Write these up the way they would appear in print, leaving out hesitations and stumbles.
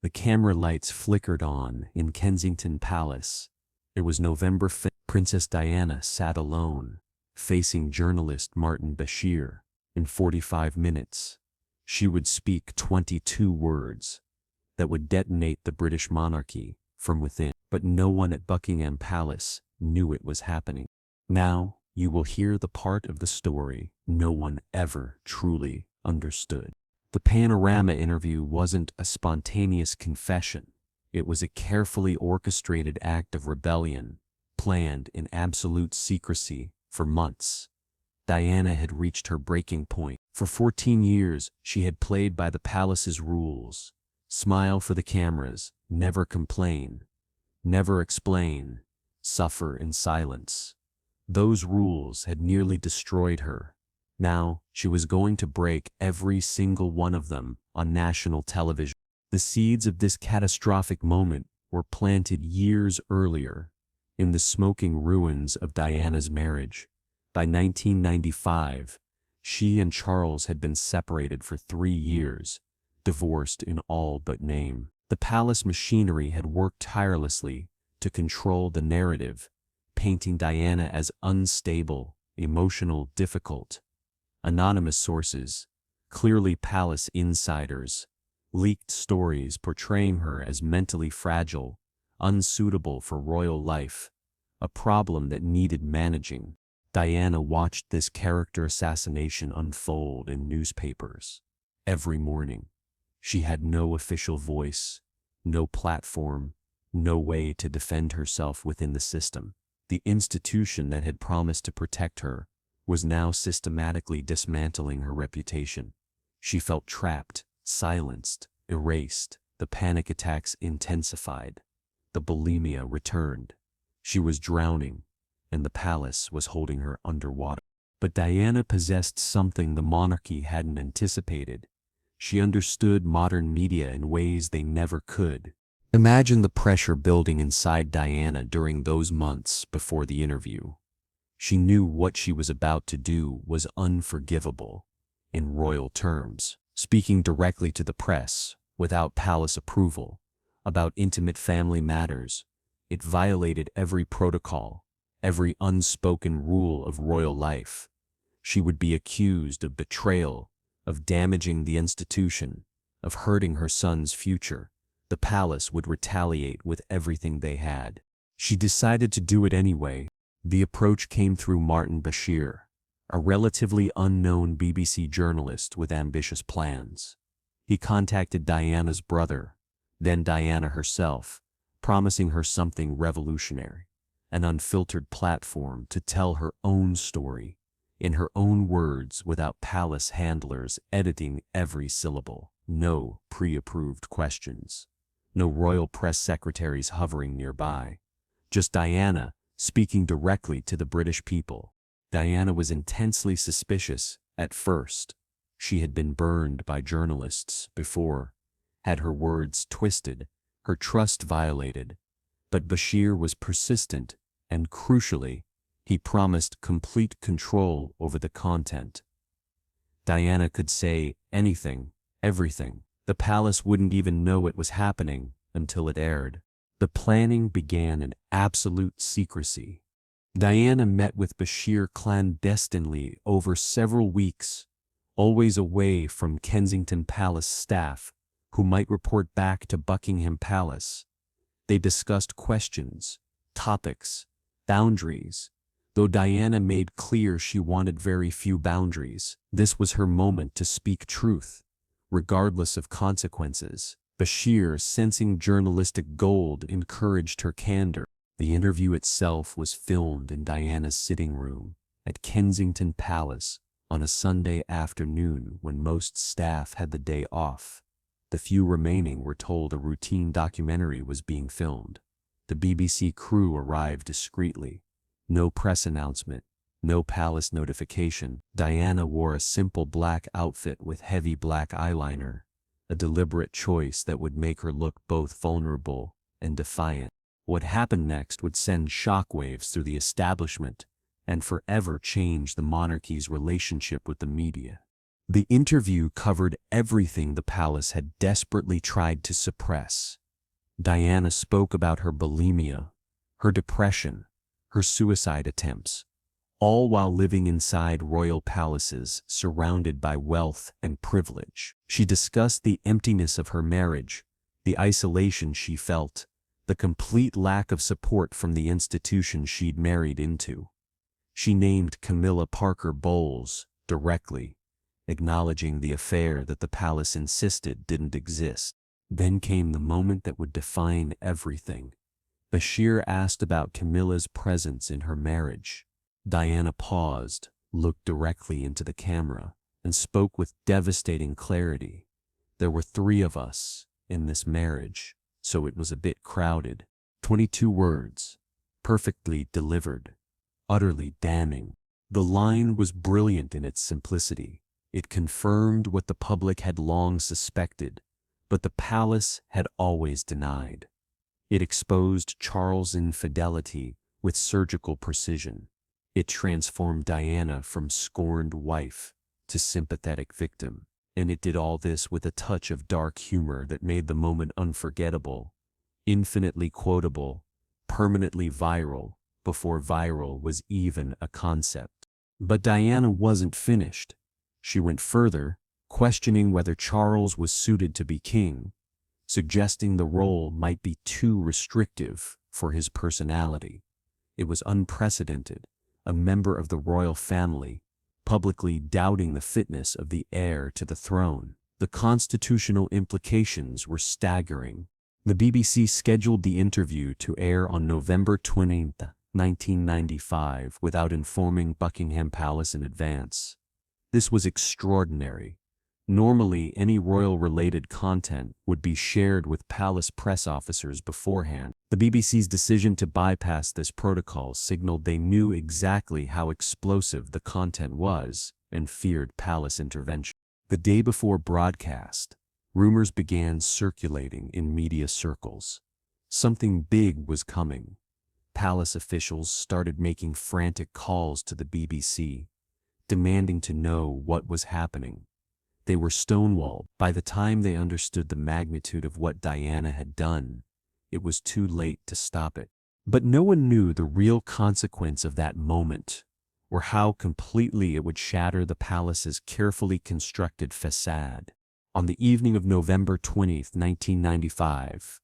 The camera lights flickered on in Kensington Palace. It was November 5th. Princess Diana sat alone, facing journalist Martin Bashir. In 45 minutes, she would speak 22 words that would detonate the British monarchy from within. But no one at Buckingham Palace knew it was happening. Now, you will hear the part of the story no one ever truly understood. The Panorama interview wasn't a spontaneous confession. It was a carefully orchestrated act of rebellion, planned in absolute secrecy for months. Diana had reached her breaking point. For 14 years, she had played by the palace's rules. Smile for the cameras, never complain, never explain, suffer in silence. Those rules had nearly destroyed her. Now, she was going to break every single one of them on national television. The seeds of this catastrophic moment were planted years earlier, in the smoking ruins of Diana's marriage. By 1995, she and Charles had been separated for 3 years, divorced in all but name. The palace machinery had worked tirelessly to control the narrative, painting Diana as unstable, emotional, difficult. Anonymous sources, clearly palace insiders, leaked stories portraying her as mentally fragile, unsuitable for royal life, a problem that needed managing. Diana watched this character assassination unfold in newspapers. Every morning, she had no official voice, no platform, no way to defend herself within the system. The institution that had promised to protect her was now systematically dismantling her reputation. She felt trapped, silenced, erased. The panic attacks intensified. The bulimia returned. She was drowning, and the palace was holding her underwater. But Diana possessed something the monarchy hadn't anticipated. She understood modern media in ways they never could. Imagine the pressure building inside Diana during those months before the interview. She knew what she was about to do was unforgivable, in royal terms. Speaking directly to the press, without palace approval, about intimate family matters, it violated every protocol, every unspoken rule of royal life. She would be accused of betrayal, of damaging the institution, of hurting her son's future. The palace would retaliate with everything they had. She decided to do it anyway. The approach came through Martin Bashir, a relatively unknown BBC journalist with ambitious plans. He contacted Diana's brother, then Diana herself, promising her something revolutionary, an unfiltered platform to tell her own story, in her own words, without palace handlers editing every syllable. No pre-approved questions. No royal press secretaries hovering nearby. Just Diana speaking directly to the British people. Diana was intensely suspicious at first. She had been burned by journalists before, had her words twisted, her trust violated. But Bashir was persistent, and crucially, he promised complete control over the content. Diana could say anything, everything. The palace wouldn't even know it was happening until it aired. The planning began in absolute secrecy. Diana met with Bashir clandestinely over several weeks, always away from Kensington Palace staff, who might report back to Buckingham Palace. They discussed questions, topics, boundaries, though Diana made clear she wanted very few boundaries. This was her moment to speak truth, regardless of consequences. Bashir, sensing journalistic gold, encouraged her candor. The interview itself was filmed in Diana's sitting room at Kensington Palace on a Sunday afternoon when most staff had the day off. The few remaining were told a routine documentary was being filmed. The BBC crew arrived discreetly. No press announcement, no palace notification. Diana wore a simple black outfit with heavy black eyeliner, a deliberate choice that would make her look both vulnerable and defiant. What happened next would send shockwaves through the establishment and forever change the monarchy's relationship with the media. The interview covered everything the palace had desperately tried to suppress. Diana spoke about her bulimia, her depression, her suicide attempts, all while living inside royal palaces surrounded by wealth and privilege. She discussed the emptiness of her marriage, the isolation she felt, the complete lack of support from the institution she'd married into. She named Camilla Parker Bowles directly, acknowledging the affair that the palace insisted didn't exist. Then came the moment that would define everything. Bashir asked about Camilla's presence in her marriage. Diana paused, looked directly into the camera, and spoke with devastating clarity. There were 3 of us in this marriage, so it was a bit crowded. 22 words, perfectly delivered, utterly damning. The line was brilliant in its simplicity. It confirmed what the public had long suspected, but the palace had always denied. It exposed Charles' infidelity with surgical precision. It transformed Diana from scorned wife to sympathetic victim. And it did all this with a touch of dark humor that made the moment unforgettable, infinitely quotable, permanently viral, before viral was even a concept. But Diana wasn't finished. She went further, questioning whether Charles was suited to be king, suggesting the role might be too restrictive for his personality. It was unprecedented, a member of the royal family publicly doubting the fitness of the heir to the throne. The constitutional implications were staggering. The BBC scheduled the interview to air on November 20, 1995, without informing Buckingham Palace in advance. This was extraordinary. Normally, any royal-related content would be shared with palace press officers beforehand. The BBC's decision to bypass this protocol signaled they knew exactly how explosive the content was and feared palace intervention. The day before broadcast, rumors began circulating in media circles. Something big was coming. Palace officials started making frantic calls to the BBC, demanding to know what was happening. They were stonewalled. By the time they understood the magnitude of what Diana had done, it was too late to stop it. But no one knew the real consequence of that moment, or how completely it would shatter the palace's carefully constructed facade. On the evening of November 20, 1995,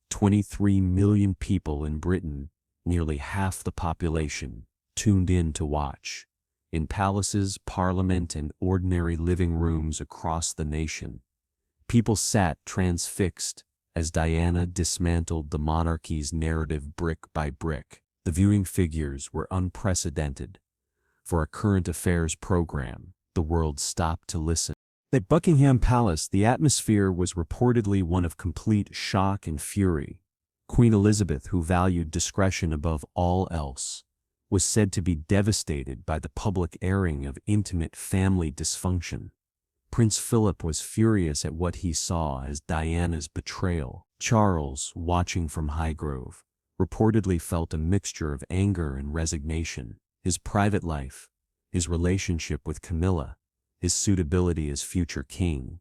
23 million people in Britain, nearly half the population, tuned in to watch. In palaces, parliament, and ordinary living rooms across the nation, people sat transfixed as Diana dismantled the monarchy's narrative brick by brick. The viewing figures were unprecedented. For a current affairs program, the world stopped to listen. At Buckingham Palace, the atmosphere was reportedly one of complete shock and fury. Queen Elizabeth, who valued discretion above all else, was said to be devastated by the public airing of intimate family dysfunction. Prince Philip was furious at what he saw as Diana's betrayal. Charles, watching from Highgrove, reportedly felt a mixture of anger and resignation. His private life, his relationship with Camilla, his suitability as future king,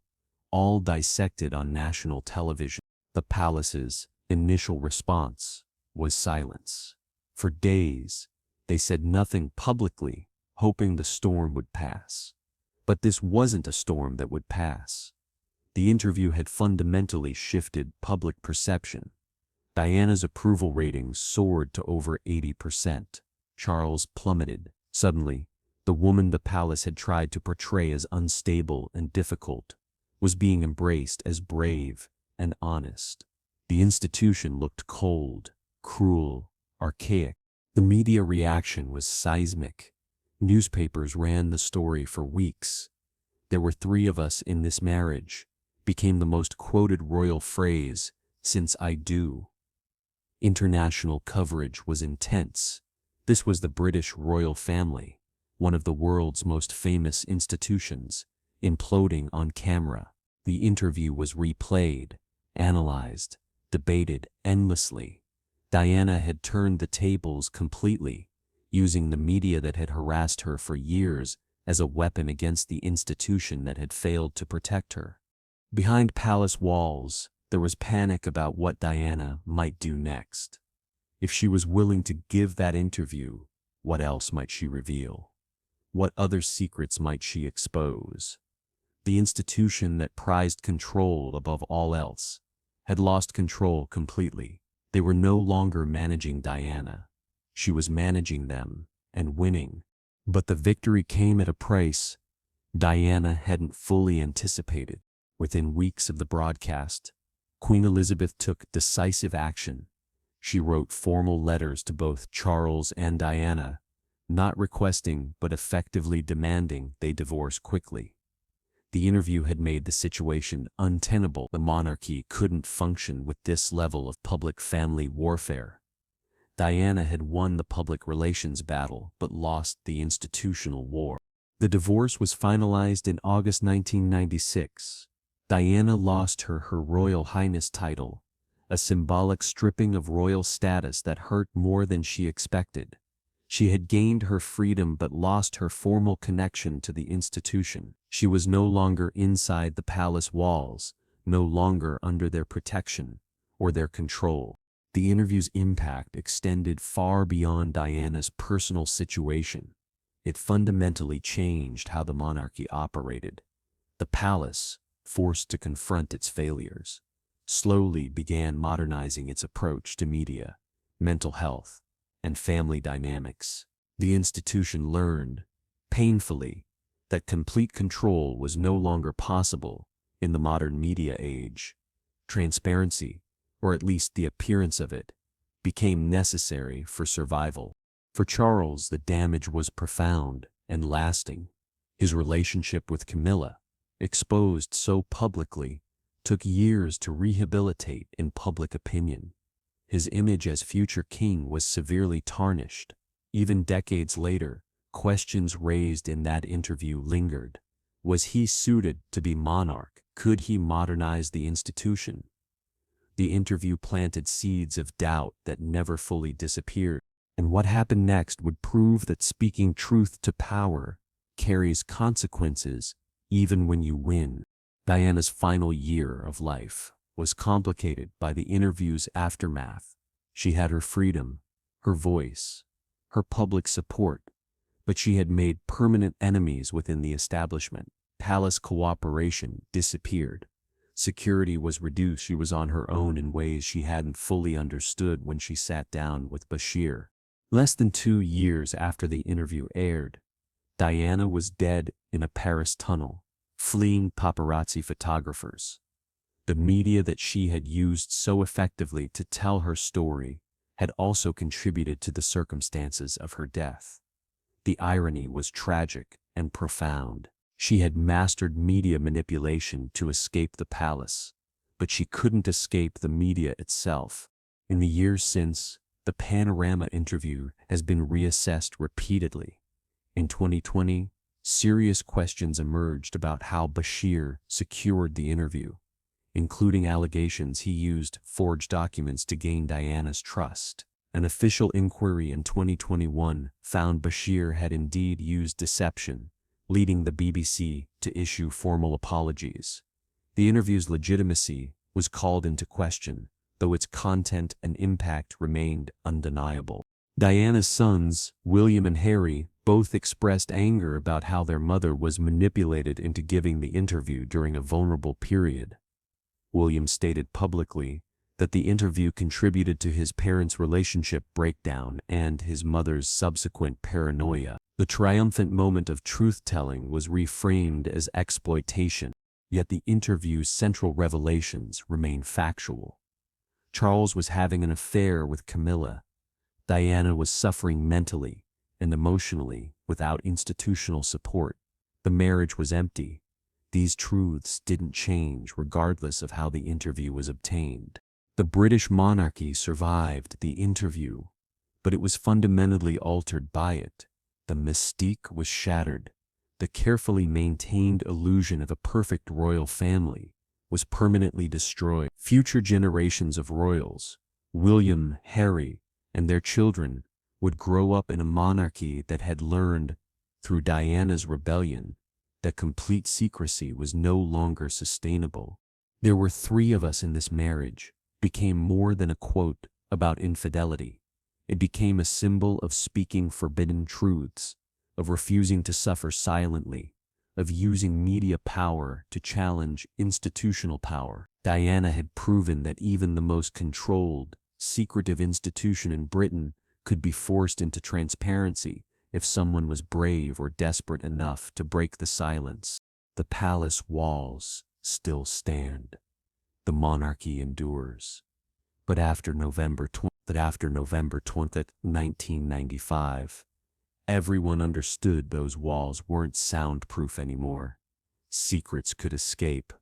all dissected on national television. The palace's initial response was silence. For days, they said nothing publicly, hoping the storm would pass. But this wasn't a storm that would pass. The interview had fundamentally shifted public perception. Diana's approval ratings soared to over 80%. Charles plummeted. Suddenly, the woman the palace had tried to portray as unstable and difficult was being embraced as brave and honest. The institution looked cold, cruel, archaic. The media reaction was seismic. Newspapers ran the story for weeks. "There were 3 of us in this marriage" became the most quoted royal phrase since "I do." International coverage was intense. This was the British royal family, one of the world's most famous institutions, imploding on camera. The interview was replayed, analyzed, debated endlessly. Diana had turned the tables completely, using the media that had harassed her for years as a weapon against the institution that had failed to protect her. Behind palace walls, there was panic about what Diana might do next. If she was willing to give that interview, what else might she reveal? What other secrets might she expose? The institution that prized control above all else had lost control completely. They were no longer managing Diana. She was managing them and winning. But the victory came at a price Diana hadn't fully anticipated. Within weeks of the broadcast, Queen Elizabeth took decisive action. She wrote formal letters to both Charles and Diana, not requesting but effectively demanding they divorce quickly. The interview had made the situation untenable. The monarchy couldn't function with this level of public family warfare. Diana had won the public relations battle but lost the institutional war. The divorce was finalized in August 1996. Diana lost her Royal Highness title, a symbolic stripping of royal status that hurt more than she expected. She had gained her freedom but lost her formal connection to the institution. She was no longer inside the palace walls, no longer under their protection or their control. The interview's impact extended far beyond Diana's personal situation. It fundamentally changed how the monarchy operated. The palace, forced to confront its failures, slowly began modernizing its approach to media, mental health, and family dynamics. The institution learned, painfully, that complete control was no longer possible in the modern media age. Transparency, or at least the appearance of it, became necessary for survival. For Charles, the damage was profound and lasting. His relationship with Camilla, exposed so publicly, took years to rehabilitate in public opinion. His image as future king was severely tarnished. Even decades later, questions raised in that interview lingered. Was he suited to be monarch? Could he modernize the institution? The interview planted seeds of doubt that never fully disappeared. And what happened next would prove that speaking truth to power carries consequences even when you win. Diana's final year of life was complicated by the interview's aftermath. She had her freedom, her voice, her public support, but she had made permanent enemies within the establishment. Palace cooperation disappeared. Security was reduced. She was on her own in ways she hadn't fully understood when she sat down with Bashir. Less than 2 years after the interview aired, Diana was dead in a Paris tunnel, fleeing paparazzi photographers. The media that she had used so effectively to tell her story had also contributed to the circumstances of her death. The irony was tragic and profound. She had mastered media manipulation to escape the palace, but she couldn't escape the media itself. In the years since, the Panorama interview has been reassessed repeatedly. In 2020, serious questions emerged about how Bashir secured the interview, including allegations he used forged documents to gain Diana's trust. An official inquiry in 2021 found Bashir had indeed used deception, leading the BBC to issue formal apologies. The interview's legitimacy was called into question, though its content and impact remained undeniable. Diana's sons, William and Harry, both expressed anger about how their mother was manipulated into giving the interview during a vulnerable period. William stated publicly that the interview contributed to his parents' relationship breakdown and his mother's subsequent paranoia. The triumphant moment of truth-telling was reframed as exploitation, yet the interview's central revelations remain factual. Charles was having an affair with Camilla. Diana was suffering mentally and emotionally without institutional support. The marriage was empty. These truths didn't change regardless of how the interview was obtained. The British monarchy survived the interview, but it was fundamentally altered by it. The mystique was shattered. The carefully maintained illusion of a perfect royal family was permanently destroyed. Future generations of royals, William, Harry, and their children, would grow up in a monarchy that had learned Through Diana's rebellion, the complete secrecy was no longer sustainable. "There were 3 of us in this marriage" became more than a quote about infidelity. It became a symbol of speaking forbidden truths, of refusing to suffer silently, of using media power to challenge institutional power. Diana had proven that even the most controlled, secretive institution in Britain could be forced into transparency if someone was brave or desperate enough to break the silence. The palace walls still stand. The monarchy endures. But after November 20th, 1995, everyone understood those walls weren't soundproof anymore. Secrets could escape,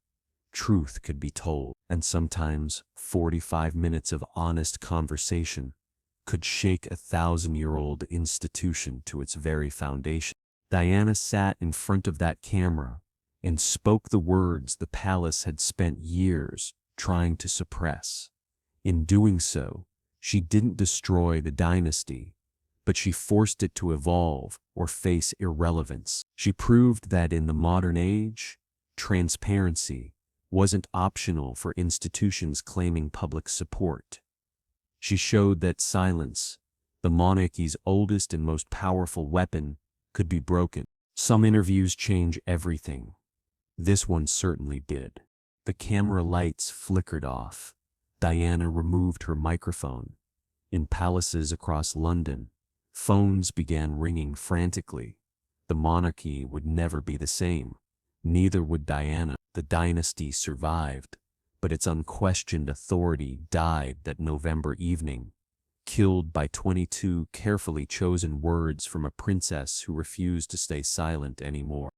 truth could be told, and sometimes 45 minutes of honest conversation could shake a 1,000-year-old institution to its very foundation. Diana sat in front of that camera and spoke the words the palace had spent years trying to suppress. In doing so, she didn't destroy the dynasty, but she forced it to evolve or face irrelevance. She proved that in the modern age, transparency wasn't optional for institutions claiming public support. She showed that silence, the monarchy's oldest and most powerful weapon, could be broken. Some interviews change everything. This one certainly did. The camera lights flickered off. Diana removed her microphone. In palaces across London, phones began ringing frantically. The monarchy would never be the same. Neither would Diana. The dynasty survived, but its unquestioned authority died that November evening, killed by 22 carefully chosen words from a princess who refused to stay silent anymore.